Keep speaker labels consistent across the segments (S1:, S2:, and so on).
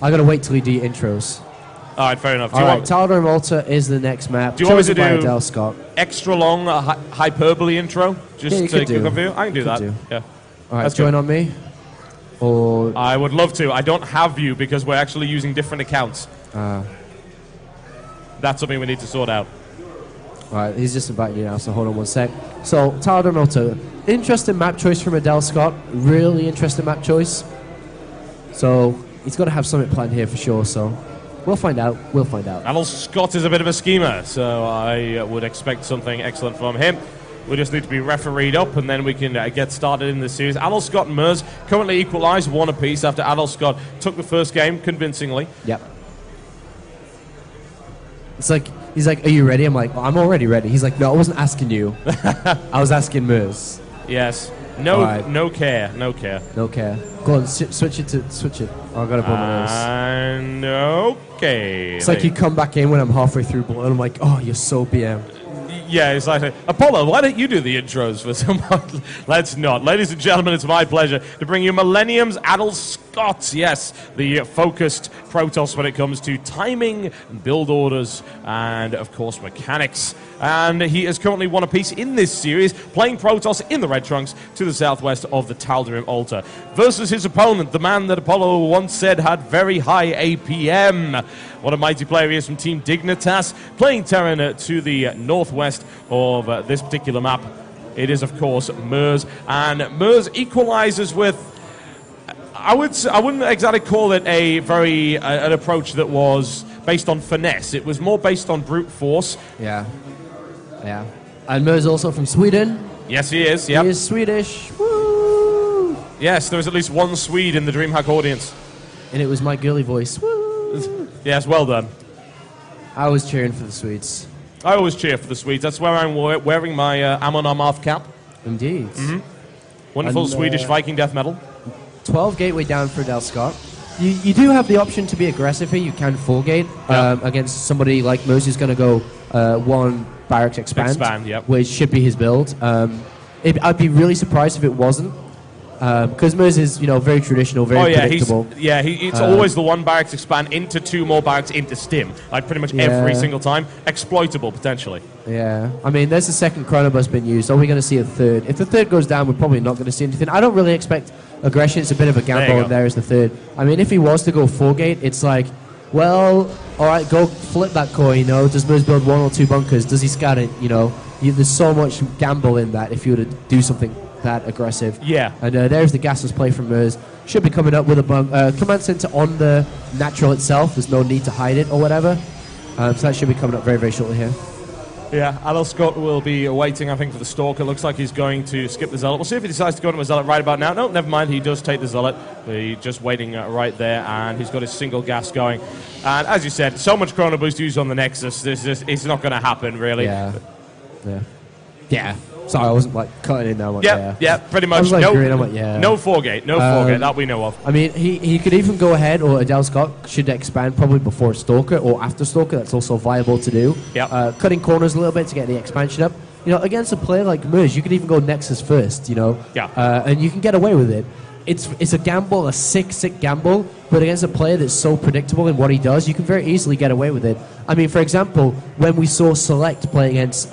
S1: I gotta wait till we do intros.
S2: All right, fair enough.
S1: All right, TotalBiscuit Malta is the next map.
S2: Do you want me to do
S1: Adel Scott.
S2: Extra long hyperbole intro? Just to give a view? I can do that. Yeah.
S1: All right, join on me. Or
S2: I would love to. I don't have you because we're actually using different accounts. That's something we need to sort out.
S1: All right, he's just inviting you now, so hold on one sec. So, TotalBiscuit Malta. Interesting map choice from Adel Scott. Really interesting map choice. So, he's got to have something planned here for sure, so we'll find out. We'll find out.
S2: Adel Scott is a bit of a schemer, so I would expect something excellent from him. We just need to be refereed up, and then we can get started in the series. Adel Scott and merz currently equalized 1 apiece after Adel Scott took the first game convincingly.
S1: Yep. It's like, he's like, are you ready? I'm like, I'm already ready. He's like, no, I wasn't asking you. I was asking merz.
S2: Yes. No, right. No care. No care.
S1: No care. Go on, switch it. Oh, I got to blow my nose.
S2: And okay.
S1: It's like you come back in when I'm halfway through blow, and I'm like, oh, you're so BM.
S2: Yeah, it's like, Apollo, why don't you do the intros for someone? Let's not. Ladies and gentlemen, it's my pleasure to bring you Millennium's Adel Scott. Yes, the focused Protoss when it comes to timing, build orders, and, of course, mechanics. And he is currently 1 apiece in this series, playing Protoss in the Red Trunks to the southwest of the TotalBiscuit Altar. Versus his opponent, the man that Apollo once said had very high APM. What a mighty player he is from Team Dignitas, playing Terran to the northwest of this particular map. It is, of course, merz. And merz equalizes with, I wouldn't exactly call it a very an approach that was based on finesse. It was more based on brute force.
S1: Yeah. Yeah. And merz also from Sweden.
S2: Yes, he is. Yep.
S1: He is Swedish. Woo!
S2: Yes, there is at least 1 Swede in the Dreamhack audience.
S1: And it was my girly voice. Woo!
S2: Yes, well done.
S1: I was cheering for the Swedes.
S2: I always cheer for the Swedes. That's where I'm wearing my Amon Amarth cap.
S1: Indeed.
S2: Mm-hmm. Wonderful and, Swedish Viking death metal.
S1: 12 gateway down for Adel Scott. You do have the option to be aggressive here. You can 4 gate against somebody like merz who's going to go 1 barracks expand, which should be his build. I'd be really surprised if it wasn't. Because merz is, very traditional, very predictable.
S2: It's always the 1 barracks expand into 2 more barracks into stim. Like pretty much every single time. Exploitable, potentially.
S3: Yeah. I mean, there's a 2nd chronobus being used. Are we going to see a 3rd? If the 3rd goes down, we're probably not going to see anything. I don't really expect aggression. It's a bit of a gamble, and there is the 3rd. I mean, if he was to go 4 gate, it's like, well, all right, go flip that coin, Does merz build 1 or 2 bunkers? Does he scout it, There's so much gamble in that if you were to do something that aggressive.
S2: Yeah.
S3: And there's the gasless play from merz. Should be coming up with a command center on the natural itself. There's no need to hide it or whatever. So that should be coming up very, very shortly here.
S2: Yeah, Adel Scott will be waiting, I think, for the Stalker. Looks like he's going to skip the Zealot. We'll see if he decides to go to a Zealot right about now. No, never mind. He does take the Zealot. He's just waiting right there, and he's got his single gas going. And as you said, so much Chrono Boost used on the Nexus. It's not going to happen, really.
S3: Yeah. Sorry, I wasn't cutting in now.
S2: Yeah, pretty much.
S3: I was
S2: no 4 gate, that we know of.
S3: I mean, he could even go ahead, or Adel Scott should expand probably before Stalker or after Stalker. That's also viable to do.
S2: Yeah.
S3: Cutting corners a little bit to get the expansion up. Against a player like merz, you could even go Nexus first. And you can get away with it. It's a gamble, a sick gamble, but against a player that's so predictable in what he does, you can very easily get away with it. I mean, for example, when we saw Select play against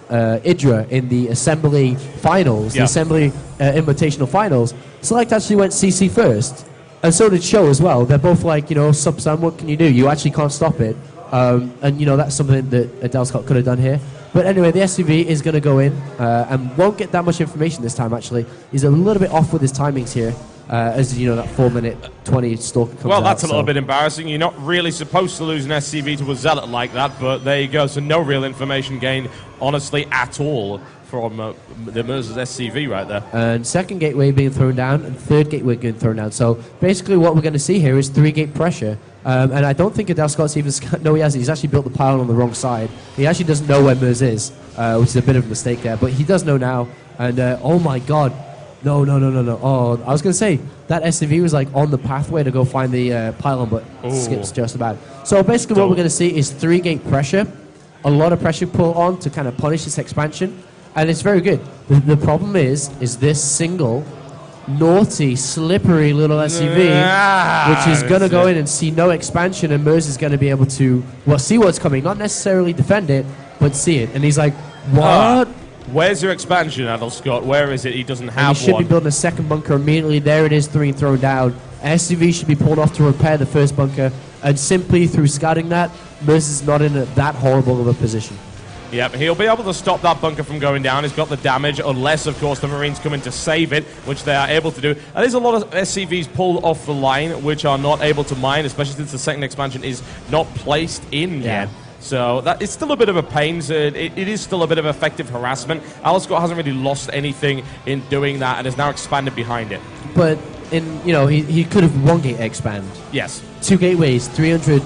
S3: Idra in the Assembly Finals, the Assembly Invitational Finals, Select actually went CC first, and so did Show as well. They're both like, sub-Sam, what can you do? You actually can't stop it. And, that's something that Adel Scott could have done here. But anyway, the SCV is going to go in and won't get that much information this time, actually. He's a little bit off with his timings here. As that 4-minute 20 Stalker comes out.
S2: Well, that's a little bit embarrassing. You're not really supposed to lose an SCV to a Zealot like that, but there you go. So no real information gained, honestly, at all from the merz's SCV right there.
S3: And 2nd gateway being thrown down, and 3rd gateway being thrown down. So basically what we're going to see here is 3-gate pressure. And I don't think Adel Scott's even... No, he hasn't. He's actually built the pile on the wrong side. He actually doesn't know where merz is, which is a bit of a mistake there. But he does know now. And, oh my god. No. Oh, I was going to say, that SCV was on the pathway to go find the pylon, but skips just about. So basically what we're going to see is 3-gate pressure, a lot of pressure pull on to kind of punish this expansion, and it's very good. The problem is this single naughty, slippery little SUV, which is going to go in and see no expansion, and merz is going to be able to, well, see what's coming, not necessarily defend it, but see it. And he's like, what?
S2: Where's your expansion, Adel Scott? Where is it? He doesn't have one.
S3: He should be building a second bunker immediately. There it is, 3 and thrown down. SUV should be pulled off to repair the first bunker, and simply through scouting that, merz is not in that horrible of a position.
S2: Yep, he'll be able to stop that bunker from going down. He's got the damage, unless, of course, the Marines come in to save it, which they are able to do. And there's a lot of SCVs pulled off the line, which are not able to mine, especially since the second expansion is not placed in yet. So it's still a bit of a pain. So it is still a bit of effective harassment. Adel Scott hasn't really lost anything in doing that and is now expanded behind it.
S3: But he could have 1 gate expand.
S2: Yes.
S3: 2 gateways, 300.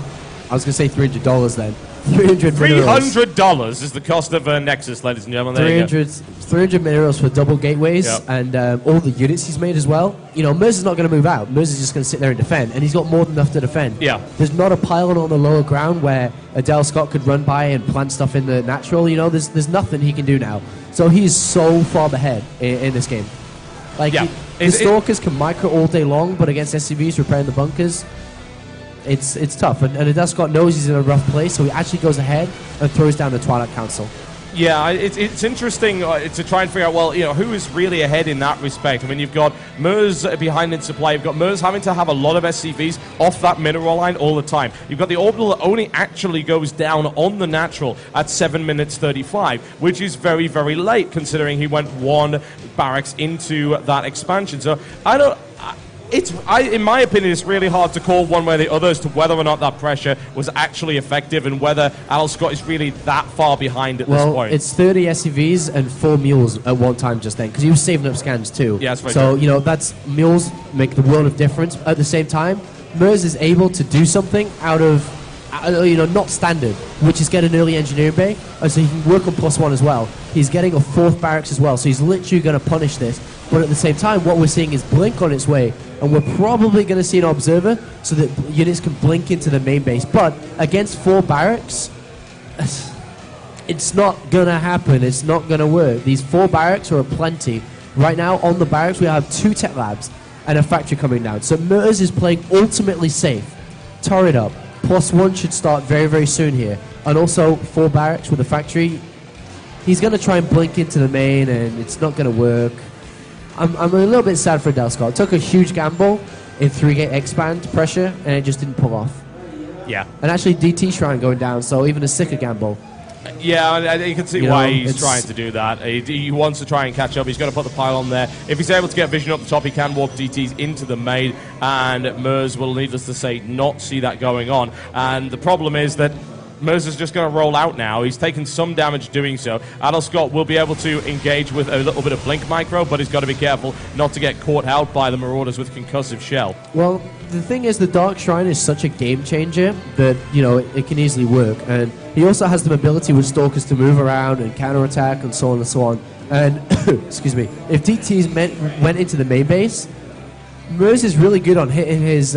S3: I was going to say $300 then.
S2: $300 is the cost of a Nexus, ladies and gentlemen.
S3: 300 minerals for double gateways, and all the units he's made as well. Merz is not going to move out. Merz is just going to sit there and defend, and he's got more than enough to defend.
S2: Yeah.
S3: There's not a pylon on the lower ground where Adel Scott could run by and plant stuff in the natural. There's nothing he can do now. So he is so far ahead in this game. The Stalkers can micro all day long, but against SCVs repairing the bunkers, it's tough. And Adel Scott knows he's in a rough place, so he actually goes ahead and throws down the Twilight Council.
S2: Yeah, it's interesting to try and figure out, well, who is really ahead in that respect. I mean, you've got merz behind in supply. You've got merz having to have a lot of SCVs off that mineral line all the time. You've got the orbital that only actually goes down on the natural at 7 minutes 35, which is very, very late, considering he went 1 barracks into that expansion. So in my opinion, it's really hard to call one way or the other as to whether or not that pressure was actually effective and whether Adel Scott is really that far behind at this point.
S3: Well, it's 30 SCVs and 4 mules at one time just then, because he was saving up scans too.
S2: Yeah, that's very
S3: so,
S2: true.
S3: that's mules make the world of difference. At the same time, merz is able to do something out of, not standard, which is get an early engineering bay, and so he can work on +1 as well. He's getting a 4th barracks as well, so he's literally going to punish this. But at the same time, what we're seeing is blink on its way, and we're probably going to see an observer so that units can blink into the main base. But against 4 barracks, it's not going to happen. It's not going to work. These 4 barracks are plenty. Right now, on the barracks, we have 2 tech labs and a factory coming down. So merz is playing ultimately safe. Turret up. +1 should start very, very soon here. And also, 4 barracks with a factory. He's going to try and blink into the main, and it's not going to work. I'm a little bit sad for Adel Scott. Took a huge gamble in 3-gate expand pressure, and it just didn't pull off.
S2: Yeah.
S3: And actually, DT Shrine going down, so even a sicker gamble.
S2: Yeah, you can see why he's trying to do that. He wants to try and catch up. He's going to put the pylon there. If he's able to get vision up the top, he can walk DTs into the main, and merz will, needless to say, not see that going on. And the problem is that merz is just going to roll out now. He's taken some damage doing so. Adel Scott will be able to engage with a little bit of blink micro, but he's got to be careful not to get caught out by the Marauders with concussive shell.
S3: Well, the thing is, the Dark Shrine is such a game changer that, it can easily work. And he also has the ability with Stalkers to move around and counterattack and so on and so on. And, excuse me, if DTs went into the main base, merz is really good on hitting his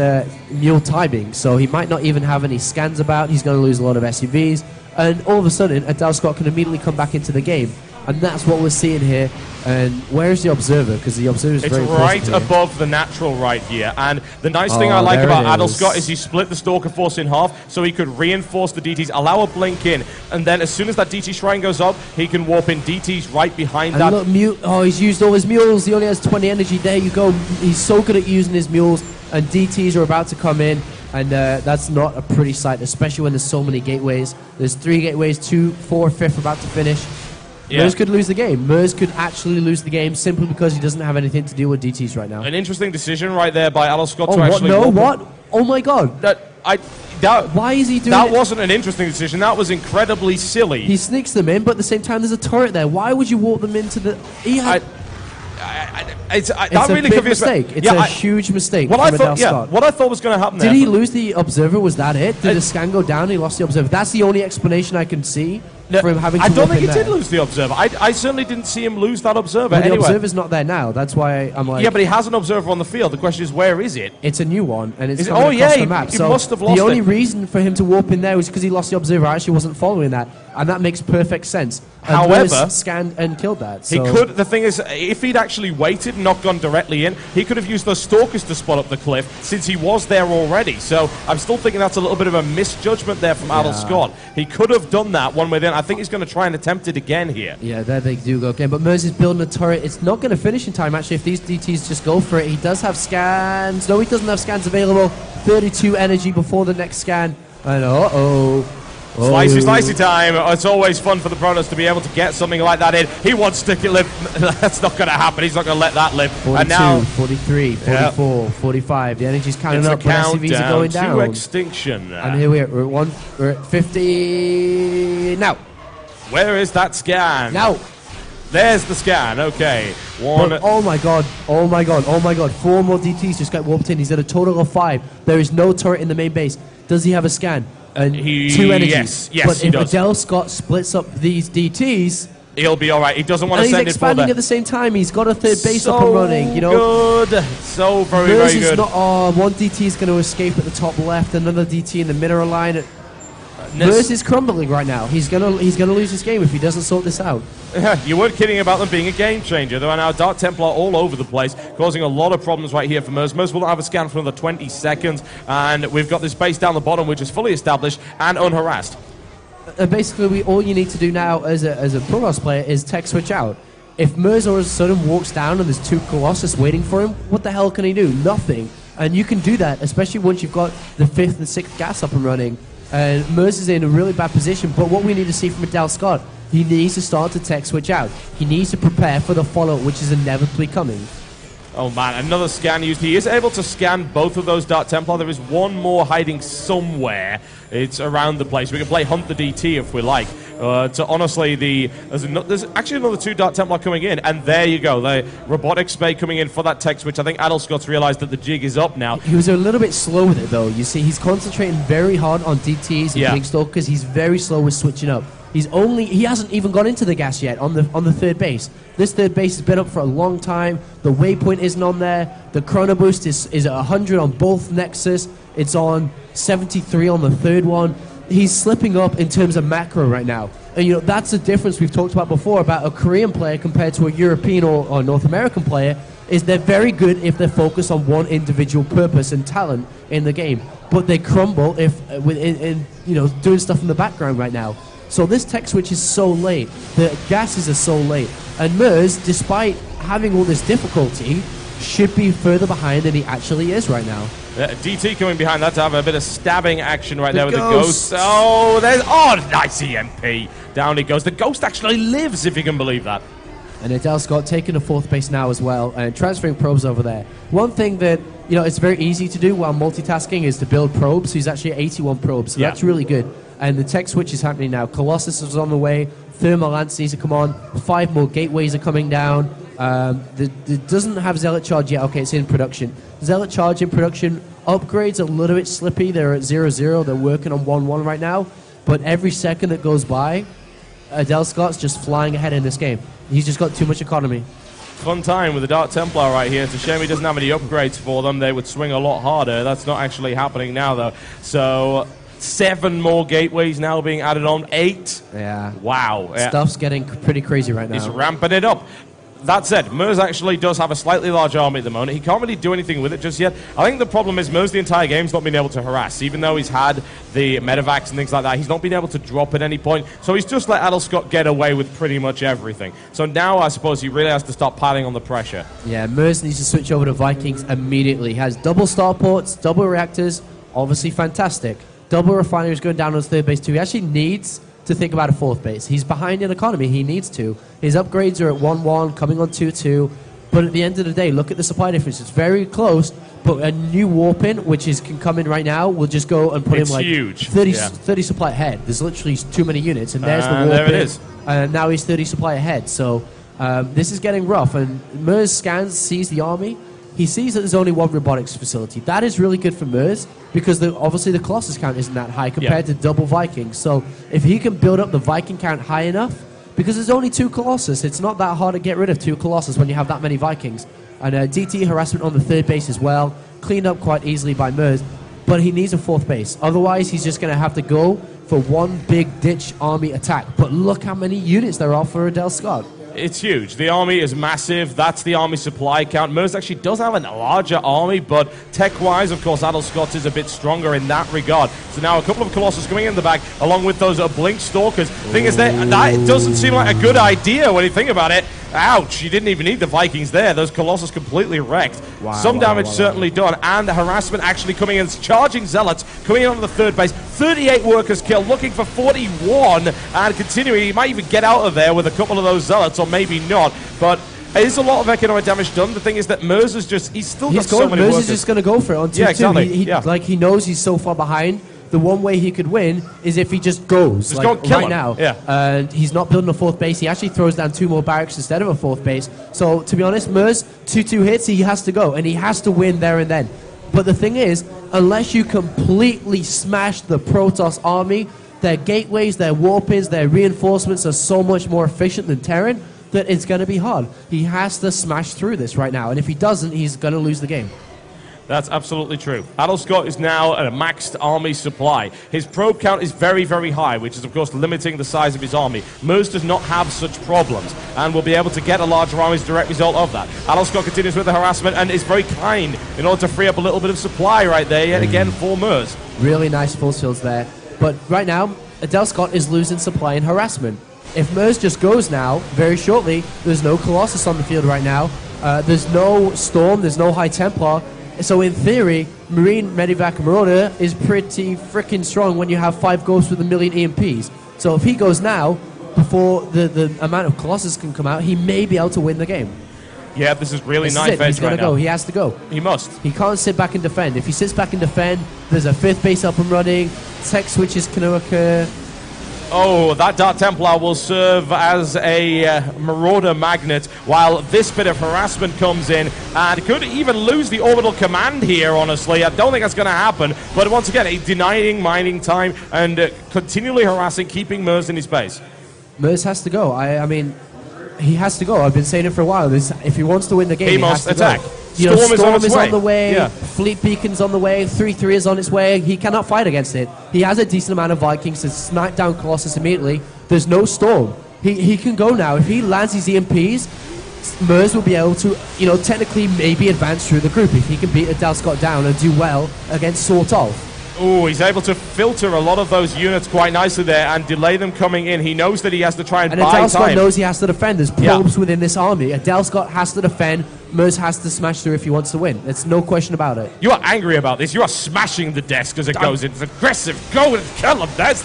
S3: mule timing, so he might not even have any scans about. He's going to lose a lot of SUVs, and all of a sudden, Adel Scott can immediately come back into the game. And that's what we're seeing here. And where is the observer? Because the observer is very
S2: right above the natural right here. And the nice thing I like about Adel Scott is he split the Stalker force in half so he could reinforce the DTs, allow a blink in, and then as soon as that DT Shrine goes up, he can warp in DTs right behind that.
S3: Look, he's used all his mules. He only has 20 energy. There you go. He's so good at using his mules, and DTs are about to come in. And that's not a pretty sight, especially when there's so many gateways. There's 3 gateways, 2, 4, 5th about to finish. Yeah. merz could lose the game. Merz could actually lose the game simply because he doesn't have anything to do with DTs right now.
S2: An interesting decision right there by Adel Scott to
S3: what?
S2: actually...
S3: No, what? Oh my god. Why is he doing
S2: that? That wasn't an interesting decision. That was incredibly silly.
S3: He sneaks them in, but at the same time there's a turret there. Why would you warp them into the...
S2: It's
S3: a
S2: really
S3: big mistake. It's a huge mistake.
S2: What I thought was going to happen
S3: Did he lose the observer? Was that it? Did the scan go down and he lost the observer? That's the only explanation I can see. for him having to
S2: I don't think he
S3: there.
S2: did lose the observer. I certainly didn't see him lose that observer
S3: well,
S2: anyway.
S3: The observer's not there now. That's why I'm like...
S2: Yeah, but he has an observer on the field. The question is, where is it?
S3: It's a new one, and it's
S2: oh, yeah,
S3: the map.
S2: He must have lost
S3: the only
S2: it.
S3: reason for him to warp in there was because he lost the observer. I actually wasn't following that, and that makes perfect sense.
S2: However,
S3: scanned and killed that.
S2: So. He could. The thing is, if he'd actually waited and not gone directly in, he could have used those stalkers to spot up the cliff since he was there already. So I'm still thinking that's a little bit of a misjudgment there from Adel Scott. He could have done that one way then. I think he's going to try and attempt it again here.
S3: Yeah, there they do go again. But merz is building a turret. It's not going to finish in time, actually, if these DTs just go for it. He does have scans. No, he doesn't have scans available. 32 energy before the next scan. And
S2: Slicey time. It's always fun for the Protoss to be able to get something like that in. He wants to live. That's not going to happen. He's not going to let that live.
S3: 42,
S2: and now
S3: 43, 44, 45. The energy's counting up, but SCVs are going down.
S2: To extinction.
S3: And here we are. We're at 50 now.
S2: Where is that scan?
S3: Now.
S2: There's the scan. Okay.
S3: Oh my god. 4 more DTs just got warped in. He's at a total of 5. There is no turret in the main base. Does he have a scan? And 2 energies.
S2: Yes,
S3: but
S2: he does.
S3: If Adel Scott splits up these DTs,
S2: he'll be all right. He doesn't want to send it for
S3: he's expanding at the same time. He's got a third base
S2: so
S3: up and running. You know,
S2: good. So very good.
S3: One DT is going to escape at the top left. Another DT in the middle line. merz is crumbling right now. He's gonna lose this game if he doesn't sort this out.
S2: You weren't kidding about them being a game changer. There are now Dark Templar all over the place, causing a lot of problems right here for merz. Merz will not have a scan for another 20 seconds, and we've got this base down the bottom, which is fully established and unharassed.
S3: Basically, all you need to do now as a Protoss player is tech switch out. If merz all of a sudden walks down and there's 2 Colossus waiting for him, what the hell can he do? Nothing. And you can do that, especially once you've got the 5th and 6th gas up and running. And merz is in a really bad position, but what we need to see from Adel Scott, he needs to start to tech switch out. He needs to prepare for the follow-up, which is inevitably coming.
S2: Oh man, another scan used. He is able to scan both of those Dark Templar. There is one more hiding somewhere. It's around the place. We can play Hunt the DT if we like. Honestly, there's actually another 2 Dark Templar coming in, and there you go. The robotic spade coming in for that tech switch. I think Adel Scott's realized that the jig is up now.
S3: He was a little bit slow with it, though. You see, he's concentrating very hard on DTs and Blink Stalkers. He's very slow with switching up. He hasn't even got into the gas yet on the third base. This third base has been up for a long time. The waypoint isn't on there. The chrono boost is at 100 on both Nexus. It's on 73 on the third one. He's slipping up in terms of macro right now. And you know, that's the difference we've talked about before about a Korean player compared to a European or North American player, is they're very good if they're focused on one individual purpose and talent in the game. But they crumble if doing stuff in the background right now. So this tech switch is so late. The gases are so late. And merz, despite having all this difficulty, should be further behind than he actually is right now.
S2: DT coming behind that to have a bit of stabbing action right there with the Ghost. Oh, nice EMP. Down he goes. The Ghost actually lives, if you can believe that.
S3: And Adel Scott taking a 4th base now as well and transferring probes over there. One thing that, it's very easy to do while multitasking is to build probes. He's actually 81 probes, so that's really good. And the tech switch is happening now. Colossus is on the way. Thermal Lance needs to come on. 5 more gateways are coming down. It doesn't have Zealot Charge yet. Okay, it's in production. Zealot Charge in production. Upgrades a little bit slippy. They're at 0-0. They're working on 1-1 right now. But every second that goes by, Adel Scott's just flying ahead in this game. He's just got too much economy.
S2: Fun time with the Dark Templar right here. It's a shame he doesn't have any upgrades for them. They would swing a lot harder. That's not actually happening now, though. So 7 more gateways now being added on. 8.
S3: Yeah.
S2: Wow.
S3: Stuff's getting pretty crazy right now.
S2: He's ramping it up. That said, merz actually does have a slightly large army at the moment. He can't really do anything with it just yet. I think the problem is merz the entire game's not been able to harass. Even though he's had the medevacs and things like that, he's not been able to drop at any point. So he's just let Adel Scott get away with pretty much everything. So now I suppose he really has to start piling on the pressure. Yeah,
S3: merz needs to switch over to Vikings immediately. He has double starports, double reactors, obviously fantastic. Double refineries going down on his 3rd base too. He actually needs to think about a 4th base. He's behind in economy. He needs to. His upgrades are at 1-1, coming on 2-2. But at the end of the day, look at the supply difference. It's very close, but a new warp in, which can come in right now, will just go and put him like
S2: huge.
S3: 30 supply ahead. There's literally too many units, and there's the warp
S2: there
S3: in.
S2: It is.
S3: And now he's 30 supply ahead. So this is getting rough. And merz scans, sees the army. he sees that there's only one robotics facility. That is really good for merz, because obviously the Colossus count isn't that high compared to double Vikings. So if he can build up the Viking count high enough, because there's only 2 Colossus, it's not that hard to get rid of 2 Colossus when you have that many Vikings. And DT harassment on the 3rd base as well, cleaned up quite easily by merz, but he needs a 4th base. Otherwise, he's just going to have to go for one big ditch army attack. But look how many units there are for Adel Scott.
S2: It's huge. The army is massive. That's the army supply count. merz actually does have a larger army, but tech-wise, of course, Adel Scott is a bit stronger in that regard. So now a couple of Colossus coming in the back, along with those Blink Stalkers. Thing is, that doesn't seem like a good idea when you think about it. Ouch, you didn't even need the Vikings there. Those Colossus completely wrecked. Some damage certainly done, and the harassment actually coming in. Charging Zealots coming in on the 3rd base. 38 workers killed, looking for 41, and continuing. He might even get out of there with a couple of those Zealots, or maybe not. But there's a lot of economic damage done. The thing is that merz is just, he's still got so many workers.
S3: merz is just going to go for it on 2-2.
S2: Yeah, exactly.
S3: Like, he knows he's so far behind. The one way he could win is if he just goes,
S2: just go kill
S3: right
S2: him.
S3: now.
S2: Yeah.
S3: And he's not building a 4th base. He actually throws down 2 more barracks instead of a 4th base. So, to be honest, merz, 2-2 hits, he has to go. And he has to win there and then. But the thing is, unless you completely smash the Protoss army, their gateways, their warp-ins, their reinforcements are so much more efficient than Terran that it's going to be hard. He has to smash through this right now. And if he doesn't, he's going to lose the game.
S2: That's absolutely true. Adel Scott is now at a maxed army supply. His probe count is very, very high, which is, of course, limiting the size of his army. merz does not have such problems, and will be able to get a larger army as a direct result of that. Adel Scott continues with the harassment and is very kind in order to free up a little bit of supply right there, yet again, for merz.
S3: Really nice full shields there. But right now, Adel Scott is losing supply and harassment. If merz just goes now, very shortly, there's no Colossus on the field right now. There's no Storm, there's no High Templar. So in theory, Marine, Medivac, and Marauder is pretty freaking strong when you have 5 ghosts with 1 million EMPs. So if he goes now, before the amount of Colossus can come out, he may be able to win the game.
S2: Yeah, this is really nice.
S3: He's going to go. He has to go.
S2: He must.
S3: He can't sit back and defend. If he sits back and defend, there's a 5th base up and running. Tech switches can occur.
S2: Oh, that Dark Templar will serve as a Marauder magnet, while this bit of harassment comes in, and could even lose the orbital command here, honestly. I don't think that's going to happen, but once again, denying mining time and continually harassing, keeping merz in his base.
S3: merz has to go. I mean, he has to go. I've been saying it for a while. If he wants to win the game, he
S2: must
S3: has to
S2: attack.
S3: Go.
S2: Storm
S3: is on the way.
S2: Yeah.
S3: Fleet Beacon's on the way. 3-3 is on its way. He cannot fight against it. He has a decent amount of Vikings to snipe down Colossus immediately. There's no Storm. He can go now. If he lands his EMPs, merz will be able to, technically maybe advance through the group if he can beat Adel Scott down and do well against sort of.
S2: Oh, he's able to filter a lot of those units quite nicely there and delay them coming in. He knows that he has to try and buy time.
S3: And Adel Scott knows he has to defend. There's probes within this army. Adel Scott has to defend. merz has to smash through if he wants to win. There's no question about it.
S2: You are angry about this. You are smashing the desk as it goes in. It's aggressive. Go and kill him. That's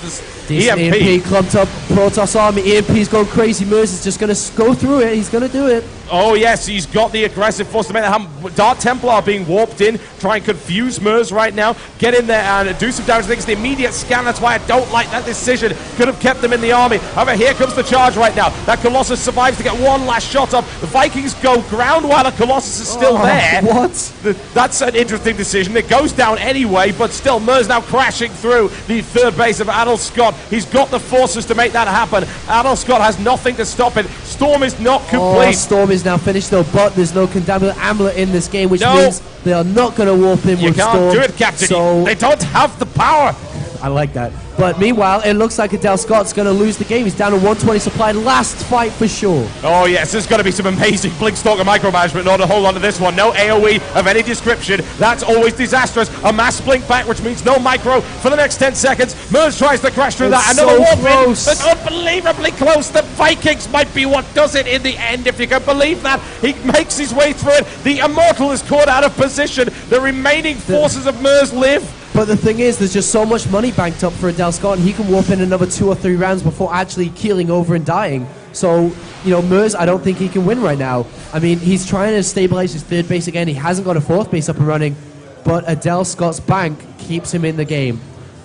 S2: the EMP.
S3: Clumped up Protoss army. EMP's going crazy. merz is just going to go through it. He's going to do it.
S2: Oh, yes, he's got the aggressive force to make that happen. Dark Templar being warped in, try and confuse merz right now. Get in there and do some damage. I think it's the immediate scan. That's why I don't like that decision. Could have kept them in the army. However, here comes the charge right now. That Colossus survives to get one last shot off. The Vikings go ground while the Colossus is still there.
S3: What?
S2: That's an interesting decision. It goes down anyway, but still, merz now crashing through the 3rd base of Adel Scott. He's got the forces to make that happen. Adel Scott has nothing to stop it. Storm is not complete.
S3: Storm is now finished though, but there's no condemnable amulet in this game, which means they are not going to warp in with Storm.
S2: You can't do it, Captain. So they don't have the power.
S3: I like that. But meanwhile, it looks like Adel Scott's going to lose the game. He's down to 120 supply. Last fight for sure.
S2: Oh, yes. There's going to be some amazing Blinkstalker micromanagement in order to hold on to this one. No AoE of any description. That's always disastrous. A mass blink back, which means no micro for the next 10 seconds. merz tries to crash through that. Another warp in. That's unbelievably close. The Vikings might be what does it in the end, if you can believe that. He makes his way through it. The Immortal is caught out of position. The remaining forces of merz live.
S3: But the thing is, there's just so much money banked up for Adel Scott, and he can warp in another 2 or 3 rounds before actually keeling over and dying. So, merz, I don't think he can win right now. I mean, he's trying to stabilize his 3rd base again. He hasn't got a 4th base up and running, but Adel Scott's bank keeps him in the game.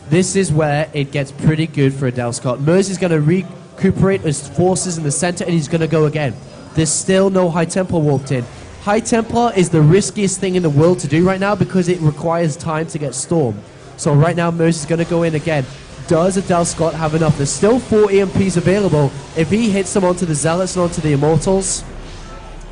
S3: This is where it gets pretty good for Adel Scott. merz is going to recuperate his forces in the center, and he's going to go again. There's still no High Temple warped in. High Templar is the riskiest thing in the world to do right now because it requires time to get Storm. So right now, merz is going to go in again. Does Adel Scott have enough? There's still 4 EMPs available. If he hits them onto the Zealots and onto the Immortals...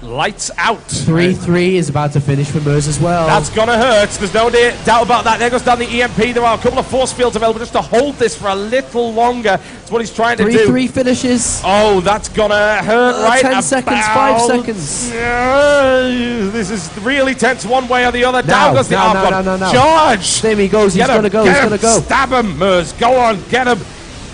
S2: Lights out.
S3: 3-3 is about to finish for merz as well.
S2: That's going to hurt. There's no doubt about that. There goes down the EMP. There are a couple of force fields available just to hold this for a little longer. That's what he's trying to do.
S3: 3-3 finishes.
S2: Oh, that's going to hurt right
S3: 10 seconds, 5 seconds.
S2: This is really tense one way or the other. Down goes the arm.
S3: No.
S2: Charge.
S3: There he goes. He's going to go. He's going to go.
S2: Stab him, merz. Go on. Get him.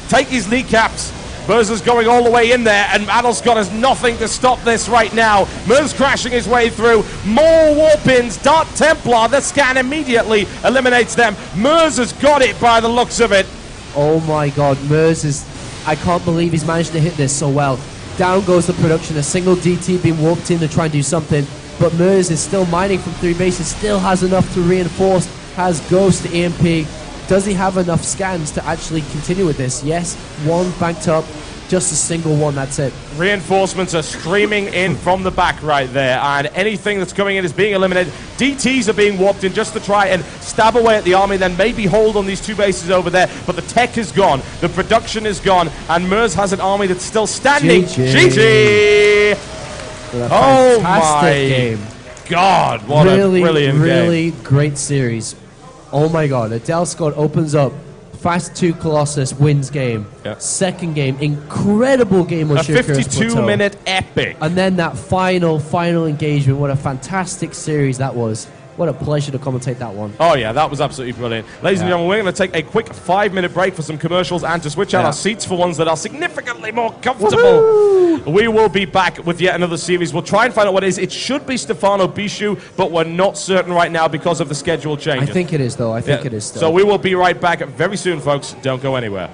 S2: Take his kneecaps. merz is going all the way in there, and Adel Scott has nothing to stop this right now. merz crashing his way through. More warpins. Dark Templar. The scan immediately eliminates them. merz has got it by the looks of it.
S3: Oh my god, merz is... I can't believe he's managed to hit this so well. Down goes the production. A single DT being warped in to try and do something, but merz is still mining from 3 bases, still has enough to reinforce, has Ghost EMP. Does he have enough scans to actually continue with this? Yes, one banked up, just a single one, that's it.
S2: Reinforcements are streaming in from the back right there, and anything that's coming in is being eliminated. DTs are being warped in just to try and stab away at the army, then maybe hold on these 2 bases over there, but the tech is gone, the production is gone, and merz has an army that's still standing. GG! Oh my
S3: game.
S2: God, what a brilliant game.
S3: Really great series. Oh my god, Adel Scott opens up. Fast 2 Colossus wins game.
S2: Yep.
S3: Second game, incredible game on Shirku's Plateau.
S2: 52-minute epic.
S3: And then that final engagement. What a fantastic series that was. What a pleasure to commentate that one.
S2: Oh, yeah, that was absolutely brilliant. Ladies and gentlemen, we're going to take a quick 5-minute break for some commercials and to switch out our seats for ones that are significantly more comfortable. Woohoo! We will be back with yet another series. We'll try and find out what it is. It should be Stefano Biscu, but we're not certain right now because of the schedule changes.
S3: I think it is, though. I think it is still.
S2: So we will be right back very soon, folks. Don't go anywhere.